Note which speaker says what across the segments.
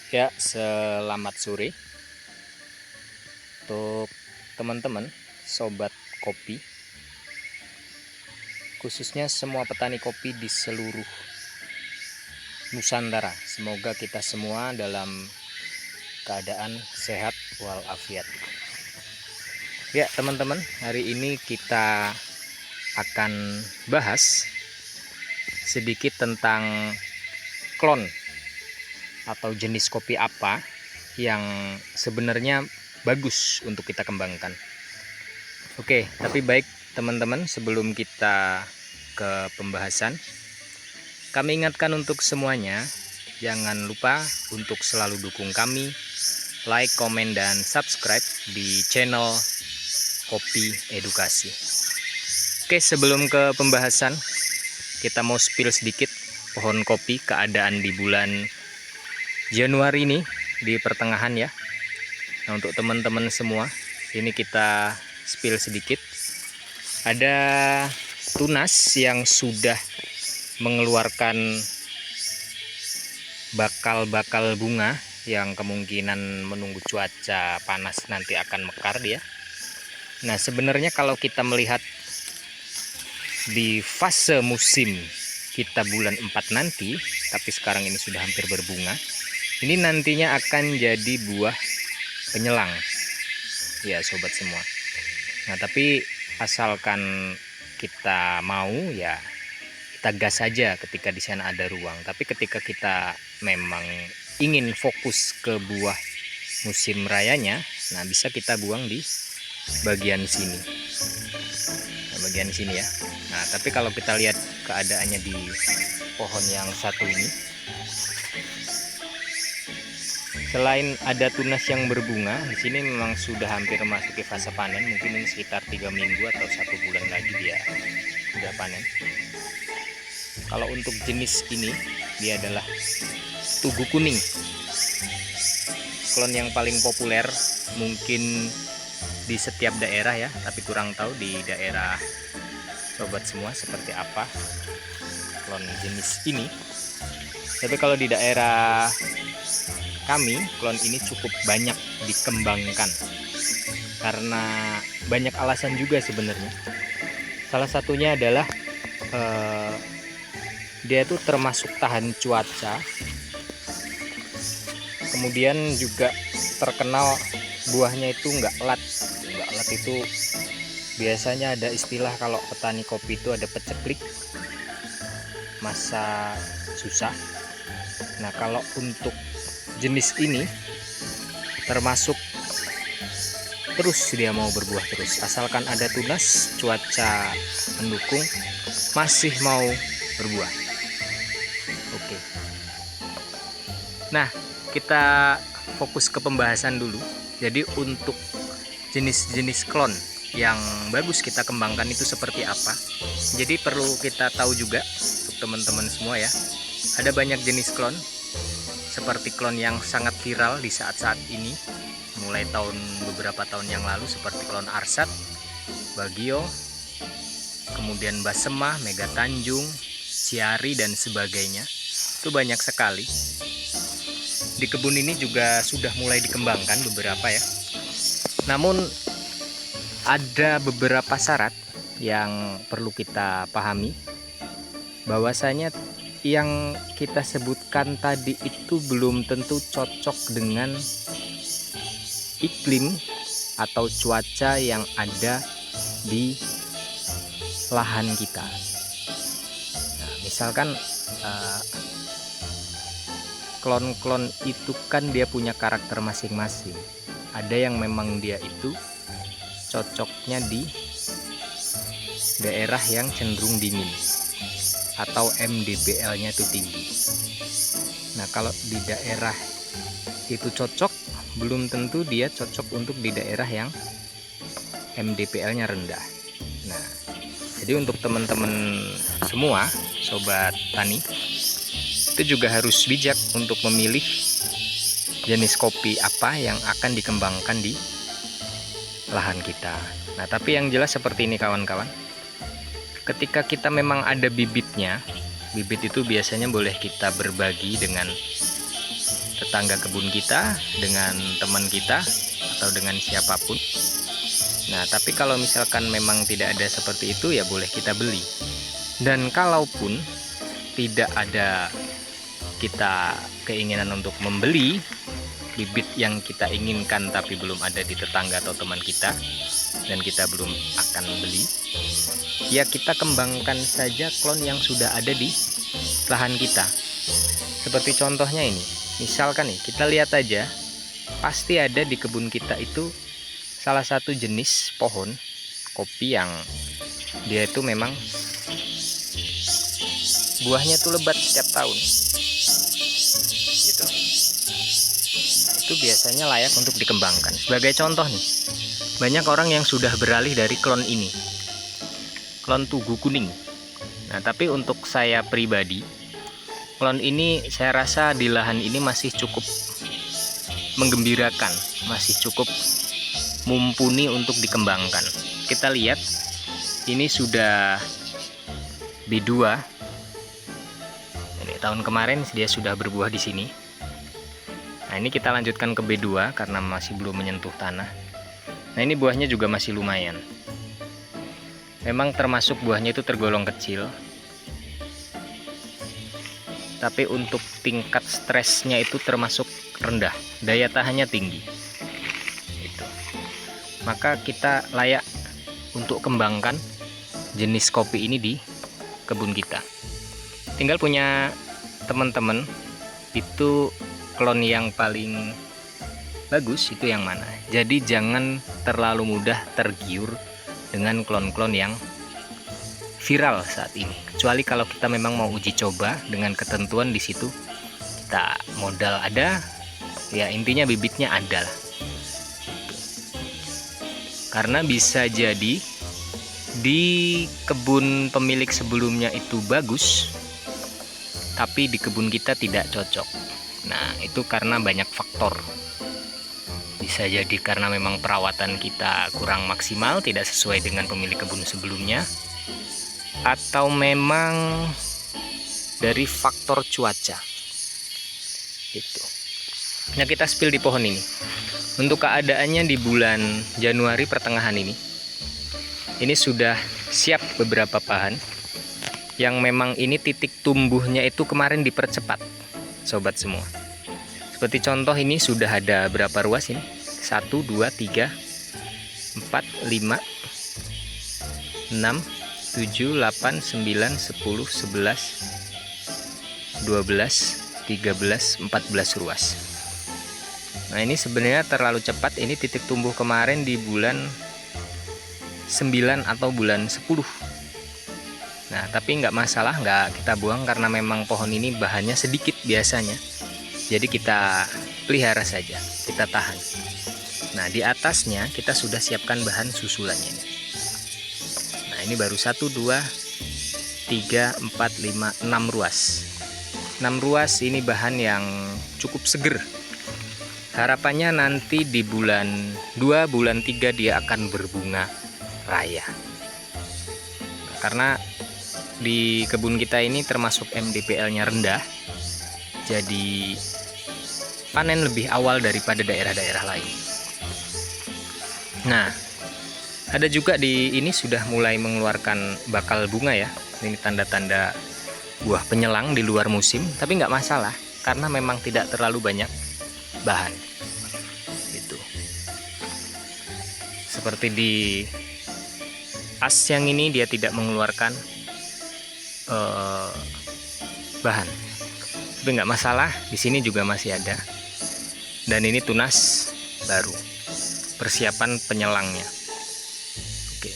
Speaker 1: Ya, selamat sore untuk teman-teman, sobat kopi, khususnya semua petani kopi di seluruh Nusantara. Semoga kita semua dalam keadaan sehat walafiat. Ya, teman-teman, hari ini kita akan bahas sedikit tentang klon atau jenis kopi apa yang sebenarnya bagus untuk kita kembangkan. Oke, tapi baik teman-teman, sebelum kita ke pembahasan, kami ingatkan untuk semuanya, jangan lupa untuk selalu dukung kami, like, komen, dan subscribe di channel Kopi Edukasi. Oke, sebelum ke pembahasan, kita mau spill sedikit pohon kopi, keadaan di bulan Januari ini, di pertengahan ya. Nah, untuk teman-teman semua, ini kita spill sedikit. Ada tunas yang sudah mengeluarkan bakal-bakal bunga yang kemungkinan menunggu cuaca panas nanti akan mekar dia. Nah, sebenarnya kalau kita melihat di fase musim kita bulan 4 nanti, tapi sekarang ini sudah hampir berbunga, ini nantinya akan jadi buah penyelang ya sobat semua. Nah, tapi asalkan kita mau, ya kita gas saja ketika di sana ada ruang. Tapi ketika kita memang ingin fokus ke buah musim rayanya, nah bisa kita buang di bagian sini. Nah, bagian sini ya. Nah, tapi kalau kita lihat keadaannya di pohon yang satu ini, selain ada tunas yang berbunga, di sini memang sudah hampir memasuki fase panen. Mungkin ini sekitar 3 minggu atau 1 bulan lagi dia sudah panen. Kalau untuk jenis ini, dia adalah tugu kuning. Klon yang paling populer mungkin di setiap daerah ya, tapi kurang tahu di daerah sobat semua seperti apa klon jenis ini. Tapi kalau di daerah kami, klon ini cukup banyak dikembangkan karena banyak alasan juga sebenarnya. Salah satunya adalah dia itu termasuk tahan cuaca, kemudian juga terkenal buahnya itu nggak lat. Nggak lat itu biasanya ada istilah kalau petani kopi itu ada peceklik, masa susah. Nah, kalau untuk jenis ini termasuk terus dia mau berbuah terus, asalkan ada tunas, cuaca mendukung, masih mau berbuah. Oke. Nah, kita fokus ke pembahasan dulu. Jadi untuk jenis-jenis klon yang bagus kita kembangkan itu seperti apa. Jadi perlu kita tahu juga untuk teman-teman semua ya. Ada banyak jenis klon, seperti klon yang sangat viral di saat-saat ini, mulai beberapa tahun yang lalu, seperti klon Arsat, Bagio, kemudian Basema, Mega Tanjung, Ciari, dan sebagainya. Itu banyak sekali. Di kebun ini juga sudah mulai dikembangkan beberapa ya. Namun ada beberapa syarat yang perlu kita pahami, bahwasanya yang kita sebutkan tadi itu belum tentu cocok dengan iklim atau cuaca yang ada di lahan kita. Nah, misalkan klon-klon itu kan dia punya karakter masing-masing. Ada yang memang dia itu cocoknya di daerah yang cenderung dingin atau MDPL-nya itu tinggi. Nah, kalau di daerah itu cocok, belum tentu dia cocok untuk di daerah yang MDPL-nya rendah. Nah, jadi untuk teman-teman semua, sobat tani, itu juga harus bijak untuk memilih jenis kopi apa yang akan dikembangkan di lahan kita. Nah, tapi yang jelas seperti ini kawan-kawan. Ketika kita memang ada bibitnya, bibit itu biasanya boleh kita berbagi dengan tetangga kebun kita, dengan teman kita, atau dengan siapapun. Nah, tapi kalau misalkan memang tidak ada seperti itu, ya boleh kita beli. Dan kalaupun tidak ada kita keinginan untuk membeli bibit yang kita inginkan tapi belum ada di tetangga atau teman kita, dan kita belum akan beli, ya kita kembangkan saja klon yang sudah ada di lahan kita. Seperti contohnya ini, misalkan nih, kita lihat aja, pasti ada di kebun kita itu salah satu jenis pohon kopi yang dia itu memang buahnya tuh lebat setiap tahun gitu. Itu biasanya layak untuk dikembangkan. Sebagai contoh nih, banyak orang yang sudah beralih dari klon ini, klon tugu kuning. Nah, tapi untuk saya pribadi, klon ini saya rasa di lahan ini masih cukup menggembirakan, masih cukup mumpuni untuk dikembangkan. Kita lihat, ini sudah B2. Ini tahun kemarin dia sudah berbuah di sini. Nah, ini kita lanjutkan ke B2 karena masih belum menyentuh tanah. Nah, ini buahnya juga masih lumayan. Memang termasuk buahnya itu tergolong kecil, tapi untuk tingkat stresnya itu termasuk rendah, daya tahannya tinggi gitu. Maka kita layak untuk kembangkan jenis kopi ini di kebun kita. Tinggal punya teman-teman itu klon yang paling bagus itu yang mana. Jadi jangan terlalu mudah tergiur dengan klon-klon yang viral saat ini. Kecuali kalau kita memang mau uji coba dengan ketentuan di situ, kita modal ada, ya intinya bibitnya ada lah. Karena bisa jadi di kebun pemilik sebelumnya itu bagus, tapi di kebun kita tidak cocok. Nah, itu karena banyak faktor. Bisa jadi karena memang perawatan kita kurang maksimal, tidak sesuai dengan pemilik kebun sebelumnya, atau memang dari faktor cuaca gitu. Nah, kita spill di pohon ini. Untuk keadaannya di bulan Januari pertengahan ini sudah siap beberapa pohon yang memang ini titik tumbuhnya itu kemarin dipercepat, sobat semua. Seperti contoh ini sudah ada berapa ruas ini? 1, 2, 3, 4, 5, 6, 7, 8, 9, 10, 11, 12, 13, 14 ruas. Nah, ini sebenarnya terlalu cepat. Ini titik tumbuh kemarin di bulan 9 atau bulan 10. Nah, tapi nggak masalah, nggak kita buang karena memang pohon ini bahannya sedikit biasanya. Jadi kita pelihara saja, kita tahan. Nah, di atasnya kita sudah siapkan bahan susulannya ini. Nah, ini baru 1, 2, 3, 4, 5, 6 ruas. 6 ruas ini bahan yang cukup seger. Harapannya nanti di bulan 2, bulan 3 dia akan berbunga raya. Nah, karena di kebun kita ini termasuk MDPL-nya rendah, jadi panen lebih awal daripada daerah-daerah lain. Nah, ada juga di ini sudah mulai mengeluarkan bakal bunga ya. Ini tanda-tanda buah penyelang di luar musim, tapi nggak masalah karena memang tidak terlalu banyak bahan. Gitu. Seperti di as yang ini dia tidak mengeluarkan bahan, tapi nggak masalah. Di sini juga masih ada, dan ini tunas baru, persiapan penyelangnya. Oke,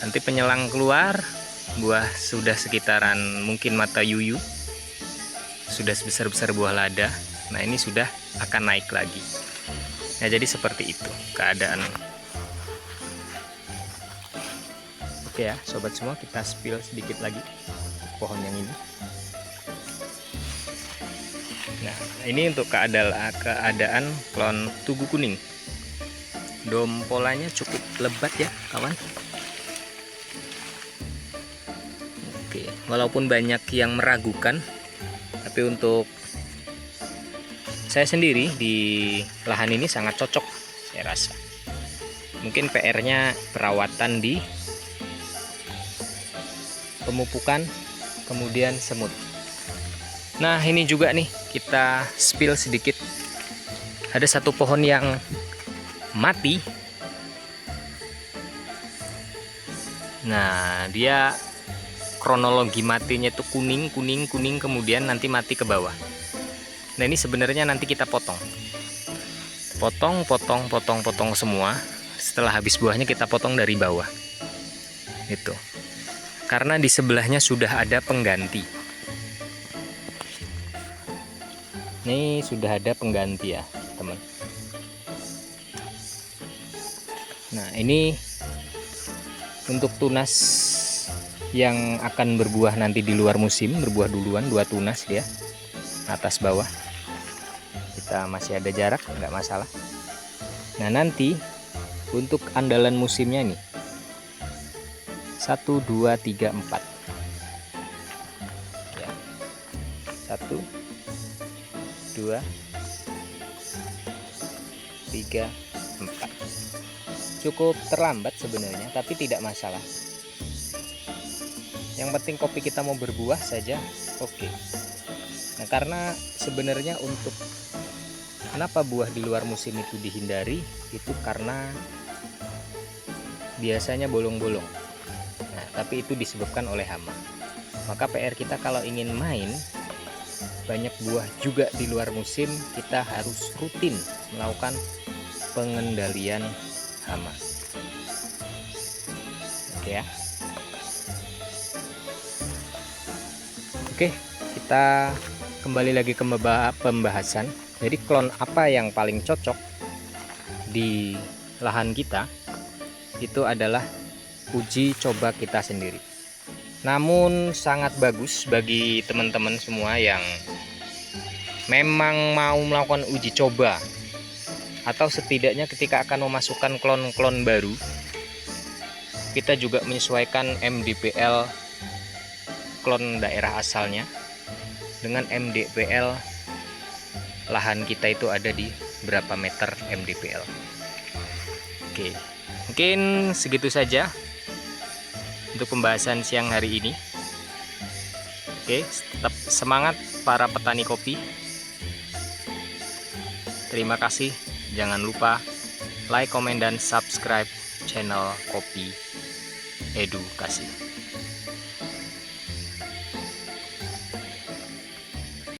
Speaker 1: nanti penyelang keluar, buah sudah sekitaran mungkin mata yuyu, sudah sebesar-besar buah lada. Nah, ini sudah akan naik lagi. Nah, jadi seperti itu keadaan. Oke ya, sobat semua, kita spill sedikit lagi pohon yang ini. Nah, ini untuk keadaan klon tugu kuning. Dompolannya cukup lebat ya, kawan. Oke, walaupun banyak yang meragukan, tapi untuk saya sendiri di lahan ini sangat cocok, saya rasa. Mungkin PR-nya perawatan di pemupukan, kemudian semut. Nah, ini juga nih kita spill sedikit. Ada satu pohon yang mati. Nah, dia kronologi matinya itu kuning, kemudian nanti mati ke bawah. Nah, ini sebenarnya nanti kita potong semua. Setelah habis buahnya kita potong dari bawah. Itu. Karena di sebelahnya sudah ada pengganti. Ini sudah ada pengganti ya, teman. Nah, ini untuk tunas yang akan berbuah nanti di luar musim, berbuah duluan, 2 tunas dia, atas bawah. Kita masih ada jarak, nggak masalah. Nah, nanti untuk andalan musimnya nih, 1, 2, 3, 4 ya. 1, 2, 3, 4. Cukup terlambat sebenarnya, tapi tidak masalah. Yang penting kopi kita mau berbuah saja, oke. Nah, karena sebenarnya untuk kenapa buah di luar musim itu dihindari, itu karena biasanya bolong-bolong. Nah, tapi itu disebabkan oleh hama. Maka PR kita kalau ingin main banyak buah juga di luar musim, kita harus rutin melakukan pengendalian hama. Oke ya. Oke, kita kembali lagi ke pembahasan. Jadi klon apa yang paling cocok di lahan kita itu adalah uji coba kita sendiri. Namun sangat bagus bagi teman-teman semua yang memang mau melakukan uji coba, atau setidaknya ketika akan memasukkan klon-klon baru, kita juga menyesuaikan MDPL klon daerah asalnya dengan MDPL lahan kita itu ada di berapa meter MDPL. Oke, mungkin segitu saja untuk pembahasan siang hari ini. Oke, tetap semangat para petani kopi. Terima kasih. Jangan lupa like, komen, dan subscribe channel Kopi Edukasi.